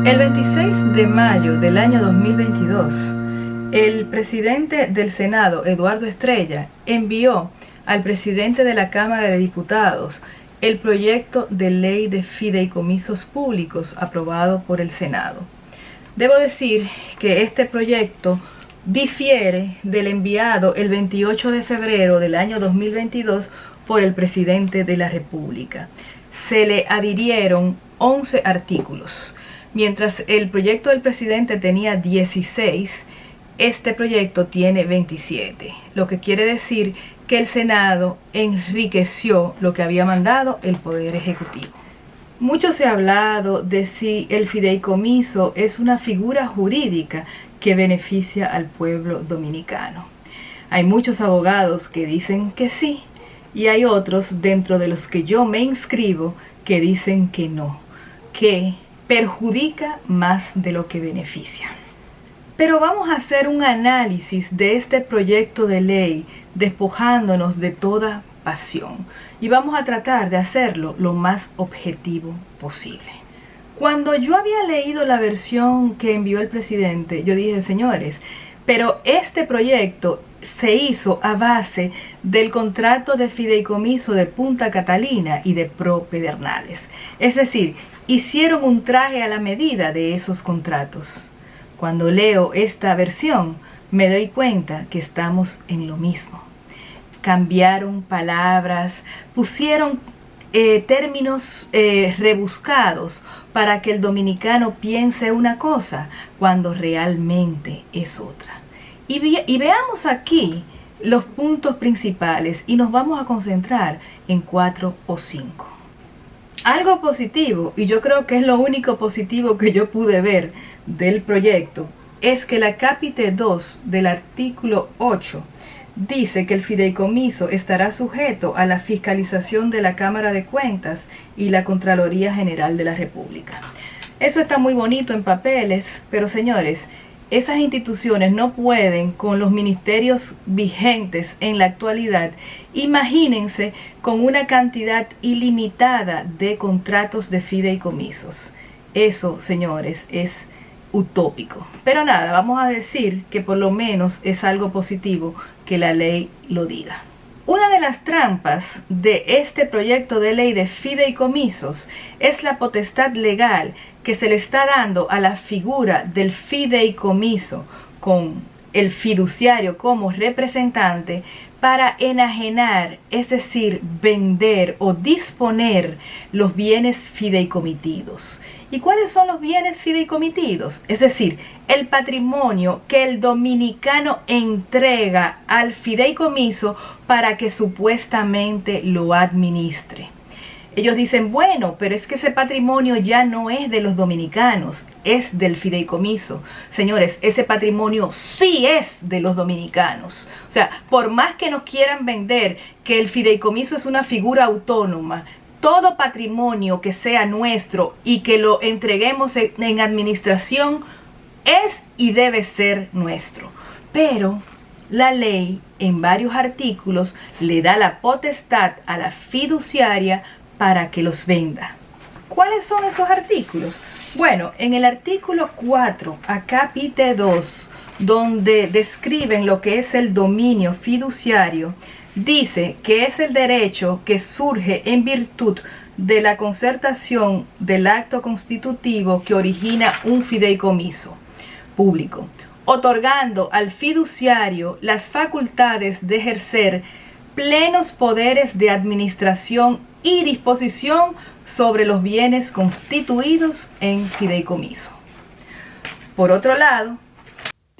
El 26 de mayo del año 2022, el presidente del Senado, Eduardo Estrella, envió al presidente de la Cámara de Diputados el proyecto de ley de fideicomisos públicos aprobado por el Senado. Debo decir que este proyecto difiere del enviado el 28 de febrero del año 2022 por el presidente de la República. Se le adhirieron 11 artículos. Mientras el proyecto del presidente tenía 16, este proyecto tiene 27, lo que quiere decir que el Senado enriqueció lo que había mandado el Poder Ejecutivo. Mucho se ha hablado de si el fideicomiso es una figura jurídica que beneficia al pueblo dominicano. Hay muchos abogados que dicen que sí, y hay otros, dentro de los que yo me inscribo, que dicen que no, que perjudica más de lo que beneficia. Pero vamos a hacer un análisis de este proyecto de ley despojándonos de toda pasión y vamos a tratar de hacerlo lo más objetivo posible. Cuando yo había leído la versión que envió el presidente, yo dije, señores, pero este proyecto se hizo a base del contrato de fideicomiso de Punta Catalina y de Pro Pedernales. Es decir, hicieron un traje a la medida de esos contratos. Cuando leo esta versión, me doy cuenta que estamos en lo mismo. Cambiaron palabras, pusieron términos rebuscados para que el dominicano piense una cosa cuando realmente es otra. Y veamos aquí los puntos principales y nos vamos a concentrar en 4 o 5. Algo positivo, y yo creo que es lo único positivo que yo pude ver del proyecto, es que la capite 2 del artículo 8 dice que el fideicomiso estará sujeto a la fiscalización de la Cámara de Cuentas y la Contraloría General de la República. Eso está muy bonito en papeles, pero señores, esas instituciones no pueden, con los ministerios vigentes en la actualidad, imagínense con una cantidad ilimitada de contratos de fideicomisos. Eso, señores, es utópico. Pero nada, vamos a decir que por lo menos es algo positivo que la ley lo diga. Una de las trampas de este proyecto de ley de fideicomisos es la potestad legal que se le está dando a la figura del fideicomiso con el fiduciario como representante para enajenar, es decir, vender o disponer los bienes fideicomitidos. ¿Y cuáles son los bienes fideicomitidos? Es decir, el patrimonio que el dominicano entrega al fideicomiso para que supuestamente lo administre. Ellos dicen, bueno, pero es que ese patrimonio ya no es de los dominicanos, es del fideicomiso. Señores, ese patrimonio sí es de los dominicanos. O sea, por más que nos quieran vender que el fideicomiso es una figura autónoma, todo patrimonio que sea nuestro y que lo entreguemos en administración es y debe ser nuestro. Pero la ley en varios artículos le da la potestad a la fiduciaria para que los venda. ¿Cuáles son esos artículos? Bueno, en el artículo 4, capítulo 2, donde describen lo que es el dominio fiduciario, dice que es el derecho que surge en virtud de la concertación del acto constitutivo que origina un fideicomiso público, otorgando al fiduciario las facultades de ejercer plenos poderes de administración y disposición sobre los bienes constituidos en fideicomiso. Por otro lado,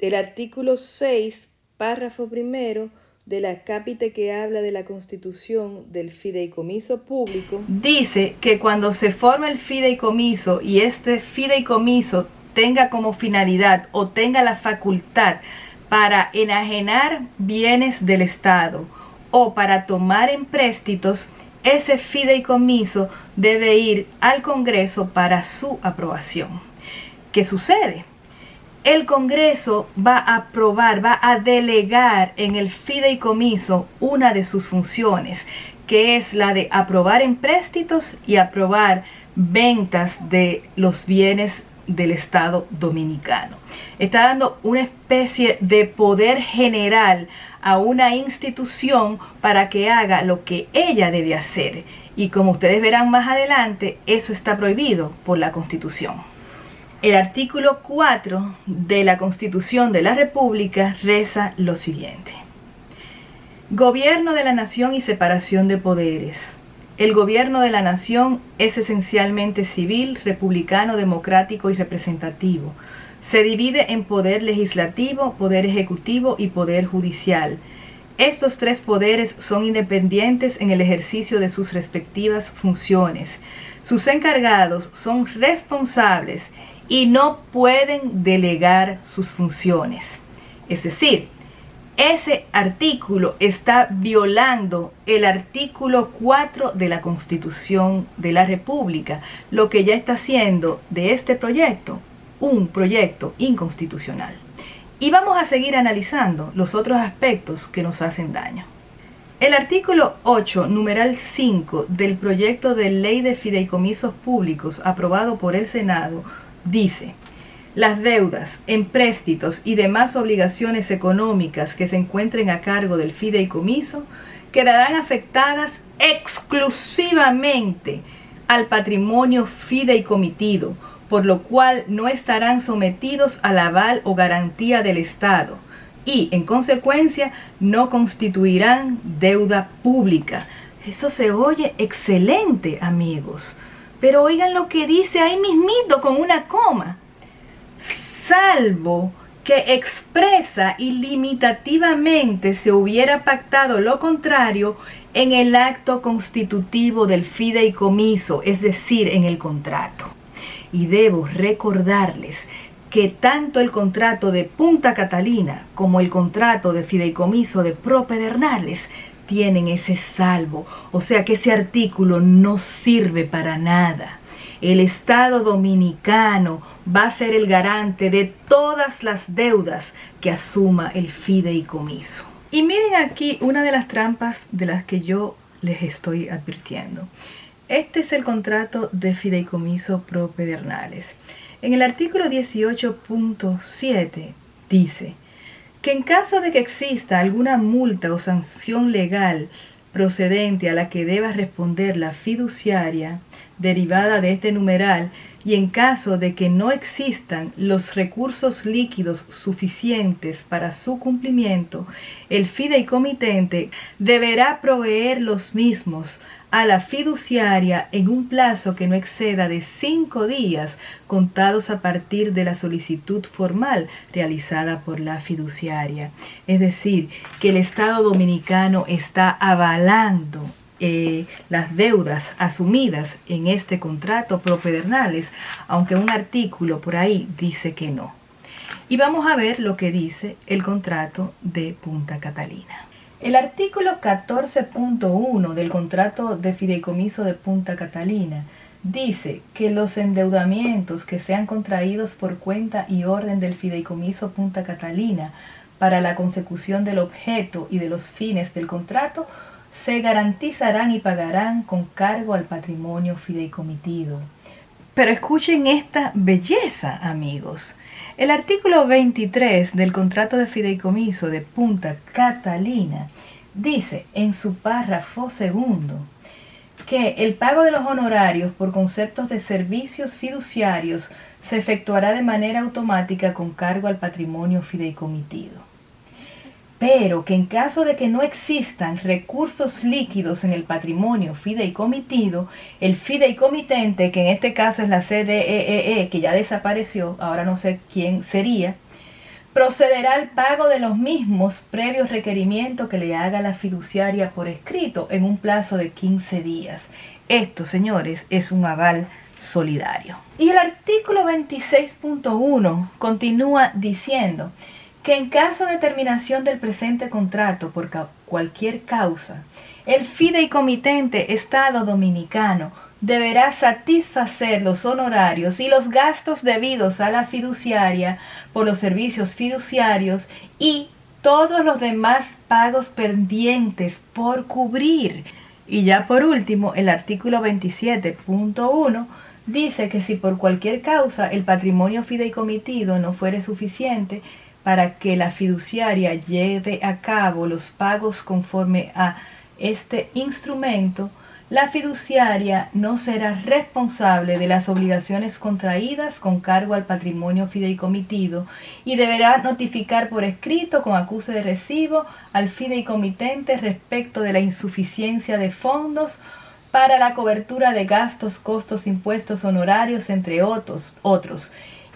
el artículo 6, párrafo primero, de la capite que habla de la constitución del fideicomiso público, dice que cuando se forma el fideicomiso y este fideicomiso tenga como finalidad o tenga la facultad para enajenar bienes del Estado o para tomar empréstitos, ese fideicomiso debe ir al Congreso para su aprobación. ¿Qué sucede? El Congreso va a aprobar, va a delegar en el fideicomiso una de sus funciones, que es la de aprobar empréstitos y aprobar ventas de los bienes del Estado dominicano. Está dando una especie de poder general a una institución para que haga lo que ella debe hacer. Y como ustedes verán más adelante, eso está prohibido por la Constitución. El artículo 4 de la Constitución de la República reza lo siguiente: Gobierno de la Nación y separación de poderes. El gobierno de la nación es esencialmente civil, republicano, democrático y representativo. Se divide en poder legislativo, poder ejecutivo y poder judicial. Estos tres poderes son independientes en el ejercicio de sus respectivas funciones. Sus encargados son responsables y no pueden delegar sus funciones. Es decir, ese artículo está violando el artículo 4 de la Constitución de la República, lo que ya está haciendo de este proyecto un proyecto inconstitucional. Y vamos a seguir analizando los otros aspectos que nos hacen daño. El artículo 8, numeral 5 del proyecto de ley de fideicomisos públicos aprobado por el Senado dice: las deudas, empréstitos y demás obligaciones económicas que se encuentren a cargo del fideicomiso quedarán afectadas exclusivamente al patrimonio fideicomitido, por lo cual no estarán sometidos al aval o garantía del Estado y, en consecuencia, no constituirán deuda pública. Eso se oye excelente, amigos, pero oigan lo que dice ahí mismito con una coma: salvo que expresa y limitativamente se hubiera pactado lo contrario en el acto constitutivo del fideicomiso, es decir, en el contrato. Y debo recordarles que tanto el contrato de Punta Catalina como el contrato de fideicomiso de Pro Pedernales tienen ese salvo, o sea que ese artículo no sirve para nada. El Estado dominicano va a ser el garante de todas las deudas que asuma el fideicomiso. Y miren aquí una de las trampas de las que yo les estoy advirtiendo. Este es el contrato de fideicomiso Pro Pedernales. En el artículo 18.7 dice que en caso de que exista alguna multa o sanción legal procedente a la que deba responder la fiduciaria derivada de este numeral, y en caso de que no existan los recursos líquidos suficientes para su cumplimiento, el fideicomitente deberá proveer los mismos a la fiduciaria en un plazo que no exceda de 5 días contados a partir de la solicitud formal realizada por la fiduciaria. Es decir, que el Estado dominicano está avalando las deudas asumidas en este contrato Pro Pedernales, aunque un artículo por ahí dice que no. Y vamos a ver lo que dice el contrato de Punta Catalina. El artículo 14.1 del contrato de fideicomiso de Punta Catalina dice que los endeudamientos que sean contraídos por cuenta y orden del fideicomiso Punta Catalina para la consecución del objeto y de los fines del contrato se garantizarán y pagarán con cargo al patrimonio fideicomitido. Pero escuchen esta belleza, amigos. El artículo 23 del contrato de fideicomiso de Punta Catalina dice en su párrafo segundo que el pago de los honorarios por conceptos de servicios fiduciarios se efectuará de manera automática con cargo al patrimonio fideicomitido. Pero que en caso de que no existan recursos líquidos en el patrimonio fideicomitido, el fideicomitente, que en este caso es la CDEE, que ya desapareció, ahora no sé quién sería, procederá al pago de los mismos previos requerimientos que le haga la fiduciaria por escrito en un plazo de 15 días. Esto, señores, es un aval solidario. Y el artículo 26.1 continúa diciendo que en caso de terminación del presente contrato por cualquier causa, el fideicomitente Estado Dominicano deberá satisfacer los honorarios y los gastos debidos a la fiduciaria por los servicios fiduciarios y todos los demás pagos pendientes por cubrir. Y ya por último, el artículo 27.1 dice que si por cualquier causa el patrimonio fideicomitido no fuere suficiente para que la fiduciaria lleve a cabo los pagos conforme a este instrumento, la fiduciaria no será responsable de las obligaciones contraídas con cargo al patrimonio fideicomitido y deberá notificar por escrito con acuse de recibo al fideicomitente respecto de la insuficiencia de fondos para la cobertura de gastos, costos, impuestos, honorarios, entre otros,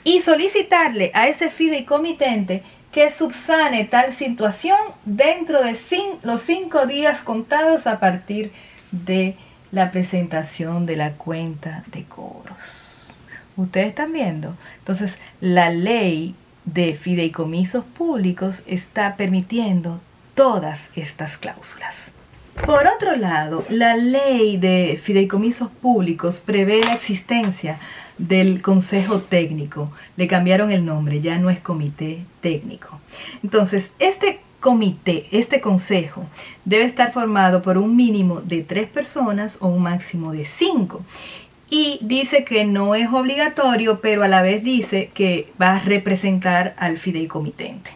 y solicitarle a ese fideicomitente que subsane tal situación dentro de los 5 días contados a partir de la presentación de la cuenta de cobros. ¿Ustedes están viendo? Entonces, la ley de fideicomisos públicos está permitiendo todas estas cláusulas. Por otro lado, la ley de fideicomisos públicos prevé la existencia del Consejo Técnico. Le cambiaron el nombre, ya no es Comité Técnico. Entonces, este consejo debe estar formado por un mínimo de 3 personas o un máximo de 5. Y dice que no es obligatorio, pero a la vez dice que va a representar al fideicomitente.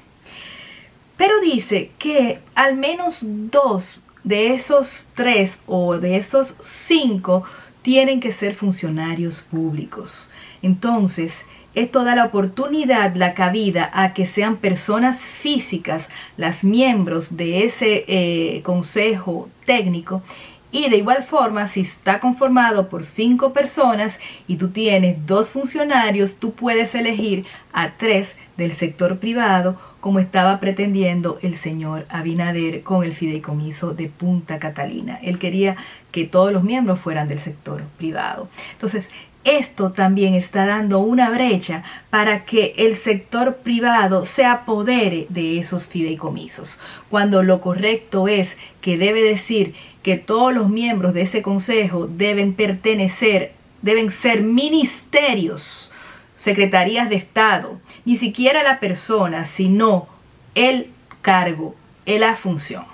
Pero dice que al menos 2 de esos 3 o de esos 5 tienen que ser funcionarios públicos. Entonces, esto da la oportunidad, la cabida a que sean personas físicas las miembros de ese consejo técnico. Y de igual forma, si está conformado por 5 personas y tú tienes 2 funcionarios, tú puedes elegir a 3 del sector privado, como estaba pretendiendo el señor Abinader con el fideicomiso de Punta Catalina. Él quería que todos los miembros fueran del sector privado. Entonces, esto también está dando una brecha para que el sector privado se apodere de esos fideicomisos, cuando lo correcto es que debe decir que todos los miembros de ese consejo deben ser ministerios, secretarías de Estado, ni siquiera la persona, sino el cargo, la función.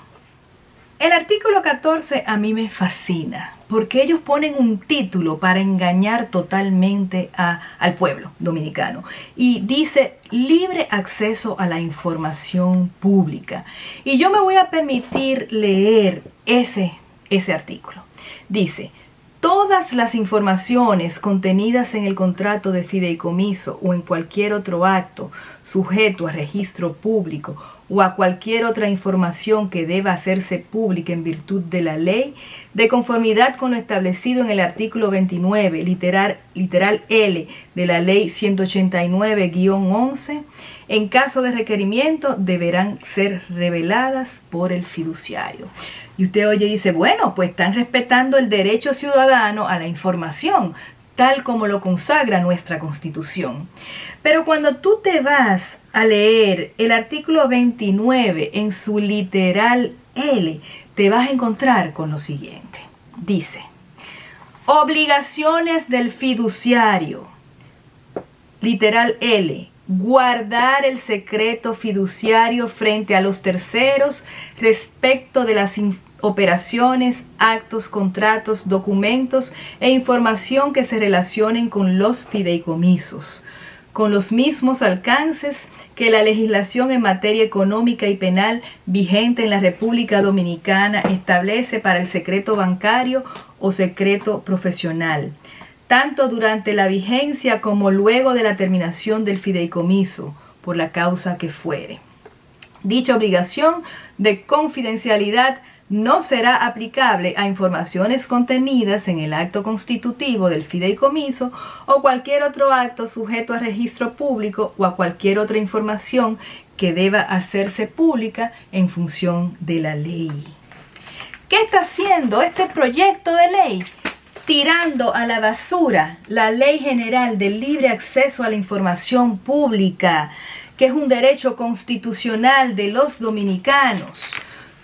El artículo 14 a mí me fascina, porque ellos ponen un título para engañar totalmente al pueblo dominicano. Y dice libre acceso a la información pública. Y yo me voy a permitir leer ese artículo. Dice: todas las informaciones contenidas en el contrato de fideicomiso o en cualquier otro acto sujeto a registro público o a cualquier otra información que deba hacerse pública en virtud de la ley, de conformidad con lo establecido en el artículo 29, literal L de la ley 189-11, en caso de requerimiento deberán ser reveladas por el fiduciario. Y usted oye y dice, bueno, pues están respetando el derecho ciudadano a la información, tal como lo consagra nuestra Constitución. Pero cuando tú te vas a leer el artículo 29 en su literal L, te vas a encontrar con lo siguiente. Dice: obligaciones del fiduciario. Literal L: guardar el secreto fiduciario frente a los terceros respecto de las operaciones, actos, contratos, documentos e información que se relacionen con los fideicomisos, con los mismos alcances que la legislación en materia económica y penal vigente en la República Dominicana establece para el secreto bancario o secreto profesional, tanto durante la vigencia como luego de la terminación del fideicomiso, por la causa que fuere. Dicha obligación de confidencialidad no será aplicable a informaciones contenidas en el acto constitutivo del fideicomiso o cualquier otro acto sujeto a registro público o a cualquier otra información que deba hacerse pública en función de la ley. ¿Qué está haciendo este proyecto de ley? Tirando a la basura la Ley General del Libre Acceso a la Información Pública, que es un derecho constitucional de los dominicanos.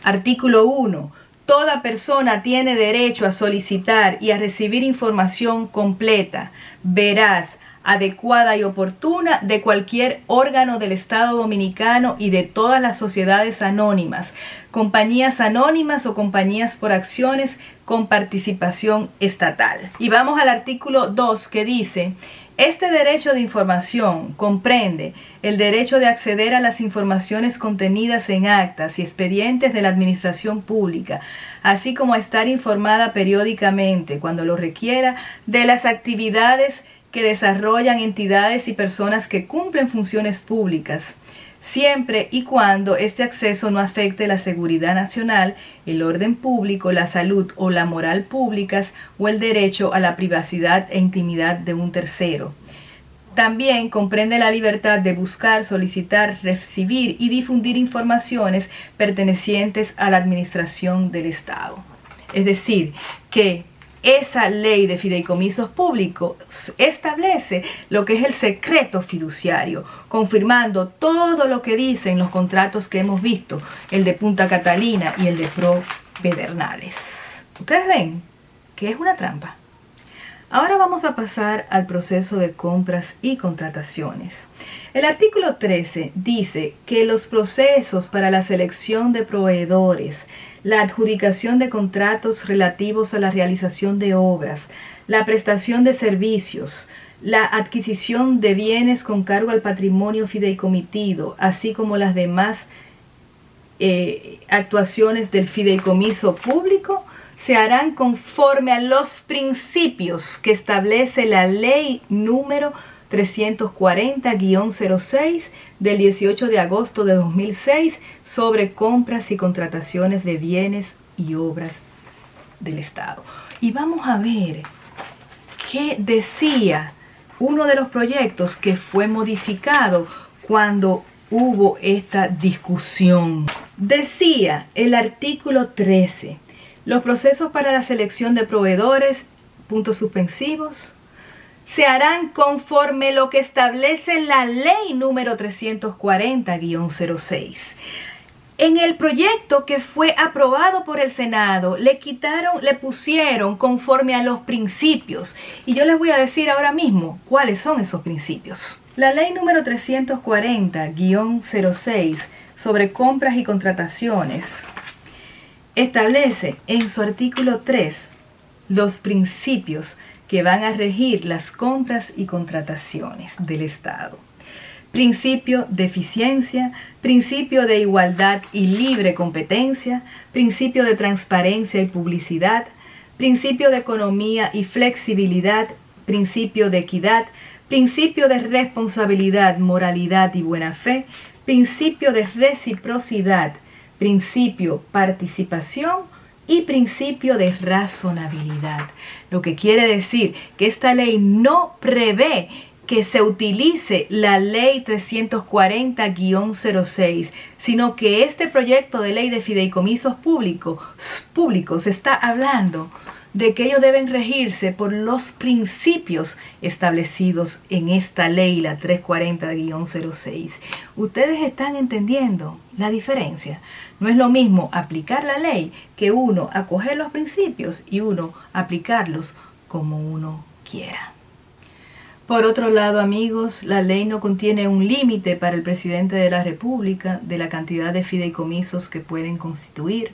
Artículo 1. Toda persona tiene derecho a solicitar y a recibir información completa, veraz, adecuada y oportuna de cualquier órgano del Estado Dominicano y de todas las sociedades anónimas, compañías anónimas o compañías por acciones con participación estatal. Y vamos al artículo 2 que dice: este derecho de información comprende el derecho de acceder a las informaciones contenidas en actas y expedientes de la administración pública, así como a estar informada periódicamente, cuando lo requiera, de las actividades que desarrollan entidades y personas que cumplen funciones públicas, siempre y cuando este acceso no afecte la seguridad nacional, el orden público, la salud o la moral públicas o el derecho a la privacidad e intimidad de un tercero. También comprende la libertad de buscar, solicitar, recibir y difundir informaciones pertenecientes a la administración del Estado. Es decir, que esa ley de fideicomisos públicos establece lo que es el secreto fiduciario, confirmando todo lo que dicen los contratos que hemos visto, el de Punta Catalina y el de Pro Pedernales. ¿Ustedes ven que es una trampa? Ahora vamos a pasar al proceso de compras y contrataciones. El artículo 13 dice que los procesos para la selección de proveedores, la adjudicación de contratos relativos a la realización de obras, la prestación de servicios, la adquisición de bienes con cargo al patrimonio fideicomitido, así como las demás actuaciones del fideicomiso público, se harán conforme a los principios que establece la ley número 340-06 del 18 de agosto de 2006 sobre compras y contrataciones de bienes y obras del Estado. Y vamos a ver qué decía uno de los proyectos que fue modificado cuando hubo esta discusión. Decía el artículo 13: los procesos para la selección de proveedores, puntos suspensivos, se harán conforme lo que establece la ley número 340-06. En el proyecto que fue aprobado por el Senado, le pusieron conforme a los principios. Y yo les voy a decir ahora mismo cuáles son esos principios. La ley número 340-06 sobre compras y contrataciones establece en su artículo 3 los principios que van a regir las compras y contrataciones del Estado. Principio de eficiencia, principio de igualdad y libre competencia, principio de transparencia y publicidad, principio de economía y flexibilidad, principio de equidad, principio de responsabilidad, moralidad y buena fe, principio de reciprocidad, principio participación y principio de razonabilidad. Lo que quiere decir que esta ley no prevé que se utilice la ley 340-06, sino que este proyecto de ley de fideicomisos públicos está hablando de que ellos deben regirse por los principios establecidos en esta ley, la 340-06. ¿Ustedes están entendiendo la diferencia? No es lo mismo aplicar la ley que uno acoger los principios y uno aplicarlos como uno quiera. Por otro lado, amigos, la ley no contiene un límite para el presidente de la República de la cantidad de fideicomisos que pueden constituir.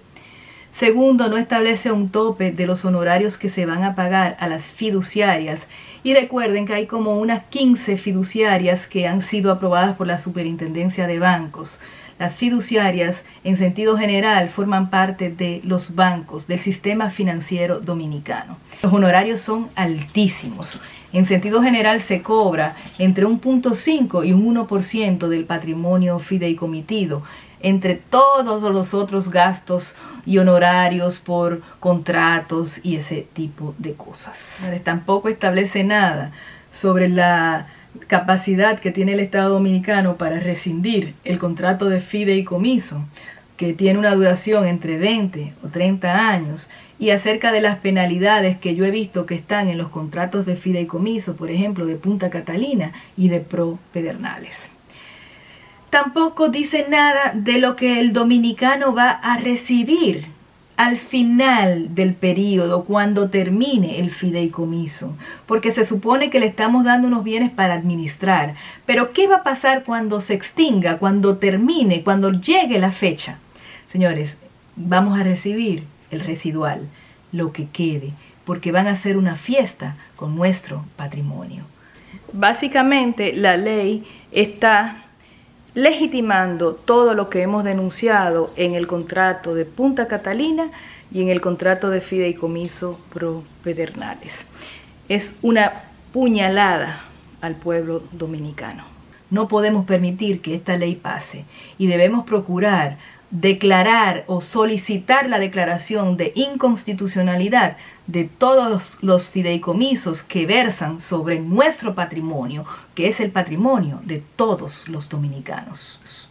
Segundo, no establece un tope de los honorarios que se van a pagar a las fiduciarias. Y recuerden que hay como unas 15 fiduciarias que han sido aprobadas por la Superintendencia de Bancos. Las fiduciarias, en sentido general, forman parte de los bancos, del sistema financiero dominicano. Los honorarios son altísimos. En sentido general se cobra entre un 0.5 y un 1% del patrimonio fideicomitido, entre todos los otros gastos y honorarios por contratos y ese tipo de cosas. Tampoco establece nada sobre la capacidad que tiene el Estado Dominicano para rescindir el contrato de fideicomiso, que tiene una duración entre 20 o 30 años, y acerca de las penalidades que yo he visto que están en los contratos de fideicomiso, por ejemplo, de Punta Catalina y de Pro Pedernales. Tampoco dice nada de lo que el dominicano va a recibir al final del periodo, cuando termine el fideicomiso, porque se supone que le estamos dando unos bienes para administrar. Pero ¿qué va a pasar cuando se extinga, cuando termine, cuando llegue la fecha? Señores, vamos a recibir el residual, lo que quede, porque van a hacer una fiesta con nuestro patrimonio. Básicamente, la ley está legitimando todo lo que hemos denunciado en el contrato de Punta Catalina y en el contrato de fideicomiso pro Pedernales. Es una puñalada al pueblo dominicano. No podemos permitir que esta ley pase y debemos procurar declarar o solicitar la declaración de inconstitucionalidad de todos los fideicomisos que versan sobre nuestro patrimonio, que es el patrimonio de todos los dominicanos.